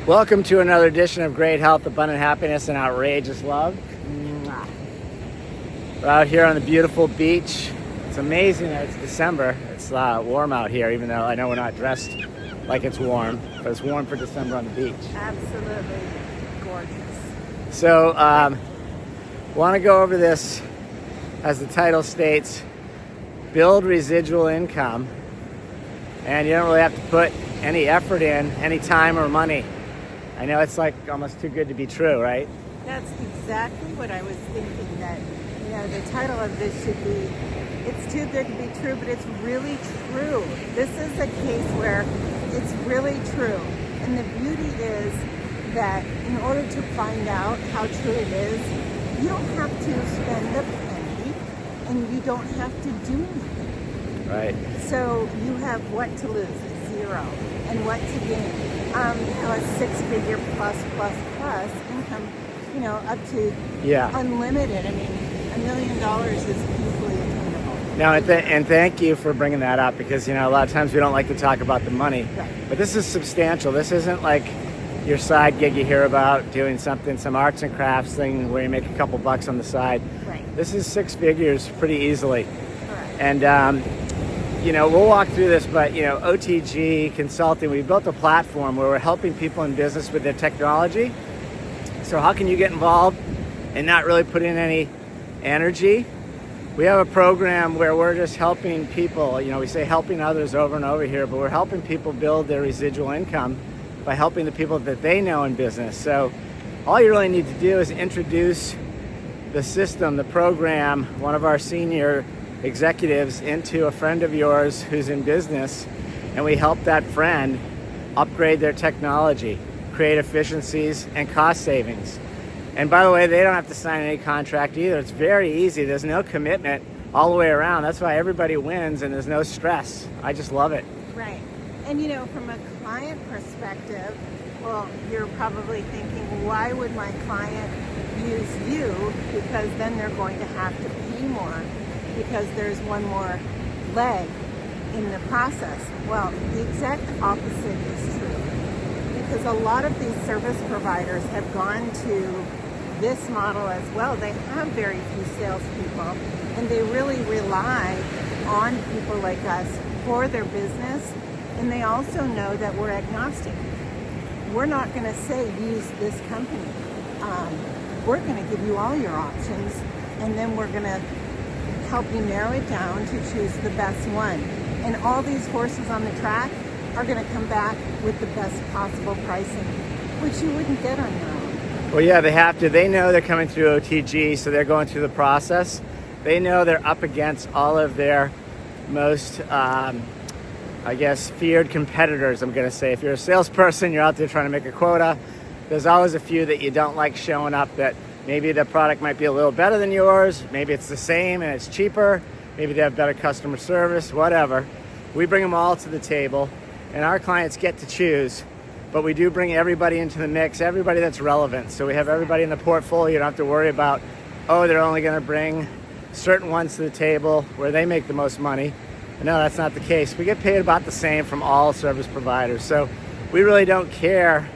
Welcome to another edition of Great Health, Abundant Happiness, and Outrageous Love. Mwah. We're out here on the beautiful beach. It's amazing that it's December. It's warm out here, even though I know we're not dressed like it's warm, but it's warm for December on the beach. Absolutely gorgeous. So, want to go over this, as the title states, Build Residual Income, and you don't really have to put any effort in, any time or money. I know it's like almost too good to be true, right? That's exactly what I was thinking, that, the title of this should be, it's too good to be true, but it's really true. This is a case where it's really true. And the beauty is that in order to find out how true it is, you don't have to spend a penny and you don't have to do anything. Right. So you have what to lose, zero, and what to gain. A six-figure plus income, up to unlimited. I mean, $1 million is easily attainable. Now, and thank you for bringing that up, because, a lot of times we don't like to talk about the money, right. But this is substantial. This isn't like your side gig you hear about, doing some arts and crafts thing where you make a couple bucks on the side. Right. This is six figures pretty easily. Correct. And, we'll walk through this, but, OTG Consulting, we built a platform where we're helping people in business with their technology. So how can you get involved and not really put in any energy? We have a program where we're just helping people, we say helping others over and over here, but we're helping people build their residual income by helping the people that they know in business. So all you really need to do is introduce the system, the program, one of our senior executives into a friend of yours who's in business, and we help that friend upgrade their technology, create efficiencies and cost savings. And by the way, they don't have to sign any contract either. It's very easy. There's no commitment all the way around. That's why everybody wins and there's no stress. I just love it. Right. And from a client perspective, well, you're probably thinking, why would my client use you? Because then they're going to have to pay more, because there's one more leg in the process. Well, the exact opposite is true, because a lot of these service providers have gone to this model as well. They have very few salespeople, and they really rely on people like us for their business, and they also know that we're agnostic. We're not going to say use this company. We're going to give you all your options, and then we're going to help you narrow it down to choose the best one. And all these horses on the track are going to come back with the best possible pricing, which you wouldn't get on your own. Well, yeah, they have to. They know they're coming through OTG, so they're going through the process. They know they're up against all of their most, feared competitors, I'm going to say. If you're a salesperson, you're out there trying to make a quota, there's always a few that you don't like showing up, that maybe the product might be a little better than yours, maybe it's the same and it's cheaper, maybe they have better customer service, whatever. We bring them all to the table, and our clients get to choose, but we do bring everybody into the mix, everybody that's relevant. So we have everybody in the portfolio. You don't have to worry about, they're only going to bring certain ones to the table where they make the most money. No, that's not the case. We get paid about the same from all service providers. So we really don't care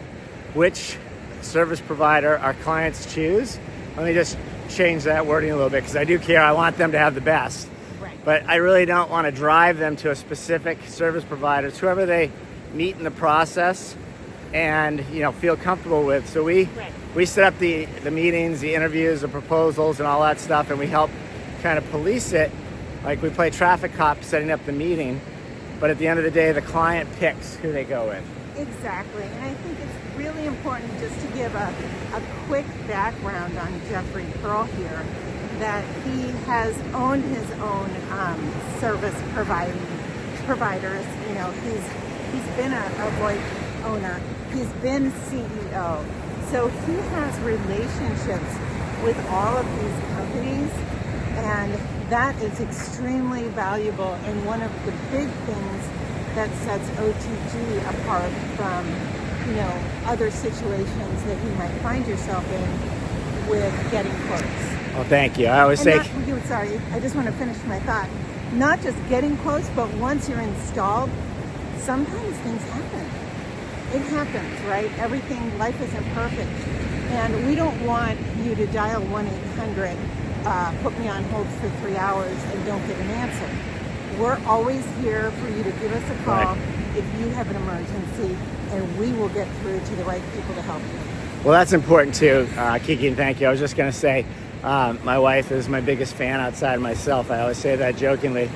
which service provider our clients choose. Let me just change that wording a little bit, because I do care. I want them to have the best. Right. But I really don't want to drive them to a specific service provider. It's whoever they meet in the process and feel comfortable with. So we set up the meetings, the interviews, the proposals, and all that stuff, and we help kind of police it. Like we play traffic cop setting up the meeting, but at the end of the day, the client picks who they go with. Exactly. And I think it's really important just to give a quick background on Jeffrey Pearl here, that he has owned his own service providers. He's been a VoIP owner. He's been CEO. So he has relationships with all of these companies, and that is extremely valuable, and one of the big things that sets OTG apart from, other situations that you might find yourself in with getting quotes. Oh, thank you. I always say... Sorry, I just want to finish my thought. Not just getting quotes, but once you're installed, sometimes things happen. it happens, right? Life isn't perfect. And we don't want you to dial 1-800, put me on hold for 3 hours and don't get an answer. We're always here for you to give us a call if you have an emergency, and we will get through to the right people to help you. Well, that's important too, Kiki, and thank you. I was just going to say, my wife is my biggest fan outside of myself. I always say that jokingly.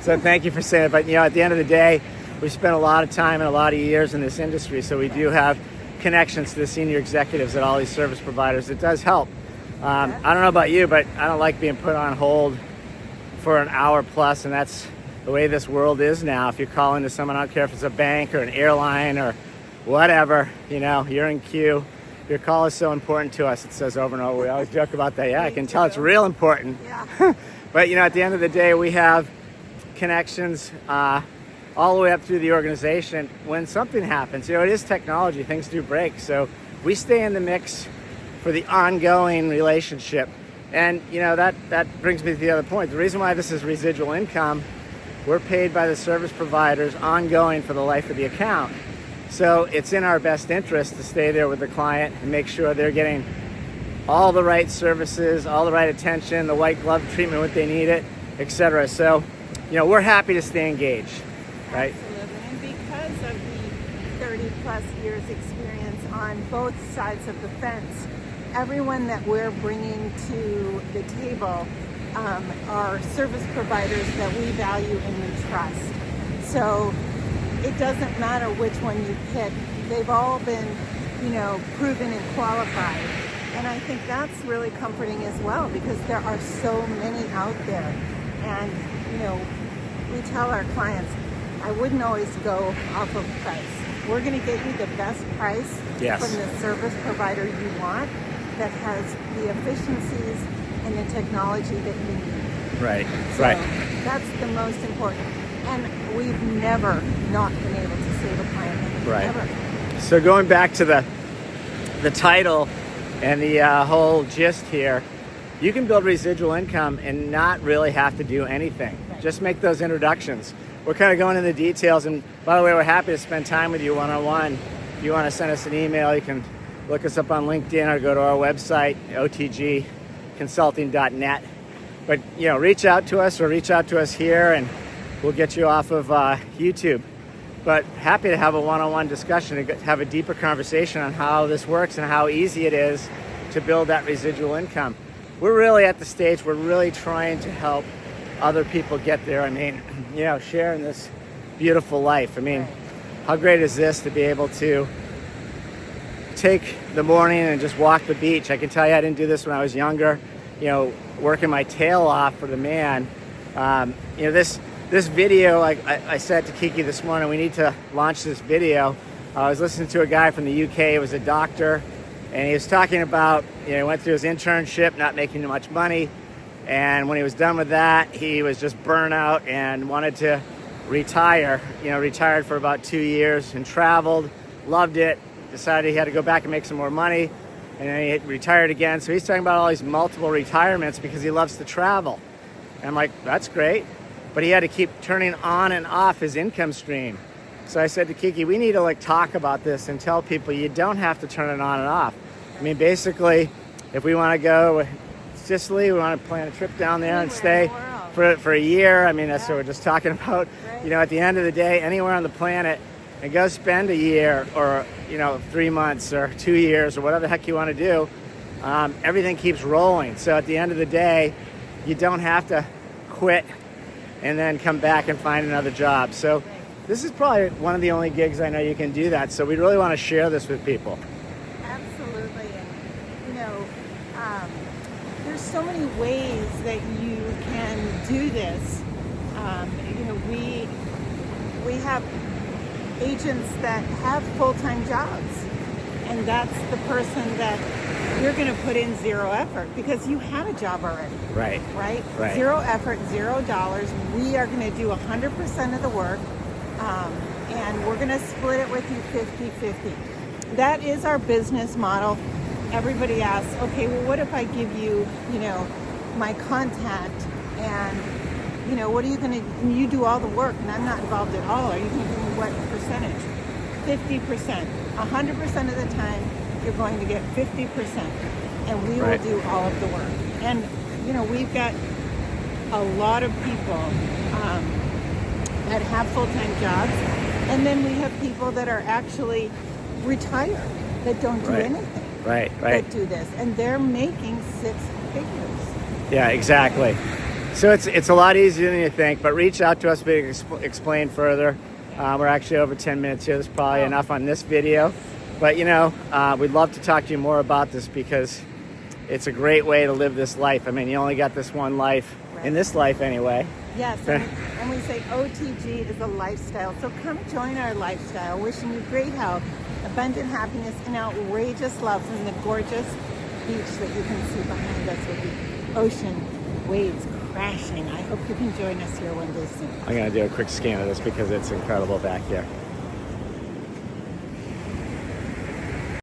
So thank you for saying it. But at the end of the day, we spent a lot of time and a lot of years in this industry, so we do have connections to the senior executives at all these service providers. It does help. I don't know about you, but I don't like being put on hold for an hour plus, and that's the way this world is now. If you call into someone, I don't care if it's a bank or an airline or whatever, you're in queue. Your call is so important to us, it says over and over. We always joke about that. Yeah, I can tell it's real important. Yeah. But at the end of the day, we have connections all the way up through the organization. When something happens, it is technology, things do break. So we stay in the mix for the ongoing relationship. And that brings me to the other point. The reason why this is residual income, we're paid by the service providers ongoing for the life of the account. So it's in our best interest to stay there with the client and make sure they're getting all the right services, all the right attention, the white glove treatment when they need it, etc. So, we're happy to stay engaged, right? Absolutely. And because of the 30 plus years experience on both sides of the fence, everyone that we're bringing to the table are service providers that we value and we trust. So it doesn't matter which one you pick. They've all been, proven and qualified. And I think that's really comforting as well, because there are so many out there. And, we tell our clients, I wouldn't always go off of price. We're going to get you the best price from the service provider you want that has the efficiencies and the technology that you need. Right, so that's the most important. And we've never not been able to save a client money. Right. Ever. So going back to the title and the whole gist here, you can build residual income and not really have to do anything. Right. Just make those introductions. We're kind of going into the details, and by the way, we're happy to spend time with you one-on-one. If you want to send us an email, you can look us up on LinkedIn or go to our website, otgconsulting.net. But, reach out to us or reach out to us here, and we'll get you off of YouTube. But happy to have a one-on-one discussion and have a deeper conversation on how this works and how easy it is to build that residual income. We're really at the stage, we're really trying to help other people get there. I mean, sharing this beautiful life. I mean, how great is this to be able to take the morning and just walk the beach? I can tell you I didn't do this when I was younger, working my tail off for the man. This video, I said to Kiki this morning, we need to launch this video. I was listening to a guy from the UK, he was a doctor, and he was talking about, he went through his internship, not making much money, and when he was done with that, he was just burnt out and wanted to retire. Retired for about 2 years and traveled, loved it, decided he had to go back and make some more money, and then he retired again. So he's talking about all these multiple retirements because he loves to travel. And I'm like, that's great. But he had to keep turning on and off his income stream. So I said to Kiki, we need to talk about this and tell people you don't have to turn it on and off. I mean, basically, if we want to go to Sicily, we want to plan a trip down there and stay for a year. I mean, that's what we're just talking about. Right. At the end of the day, anywhere on the planet, and go spend a year or 3 months or 2 years or whatever the heck you want to do. Everything keeps rolling. So at the end of the day, you don't have to quit and then come back and find another job. So this is probably one of the only gigs I know you can do that. So we really want to share this with people. Absolutely. And, there's so many ways that you can do this. We have agents that have full-time jobs, and that's the person that you're going to put in zero effort because you have a job already. Right. 0 effort, $0. We are going to do 100% of the work, and we're going to split it with you 50-50. That is our business model. Everybody asks, okay, well, what if I give you, my contact, and what are you going to, you do all the work and I'm not involved at all. Are you going to give me what percentage? 50%. 100% of the time, you're going to get 50%. And we will Right. do all of the work. And, you know, we've got a lot of people that have full-time jobs. And then we have people that are actually retired, that don't do Right. anything, Right. that do this. And they're making six figures. Yeah, exactly. So it's a lot easier than you think, but reach out to us to explain further. We're actually over 10 minutes here. There's probably enough on this video. But, you know, we'd love to talk to you more about this because it's a great way to live this life. I mean, you only got this one life, in this life anyway. Yes, and we say OTG is a lifestyle. So come join our lifestyle. Wishing you great health, abundant happiness, and outrageous love from the gorgeous beach that you can see behind us with the ocean waves crashing. I hope you can join us here one day soon. I'm going to do a quick scan of this because it's incredible back here.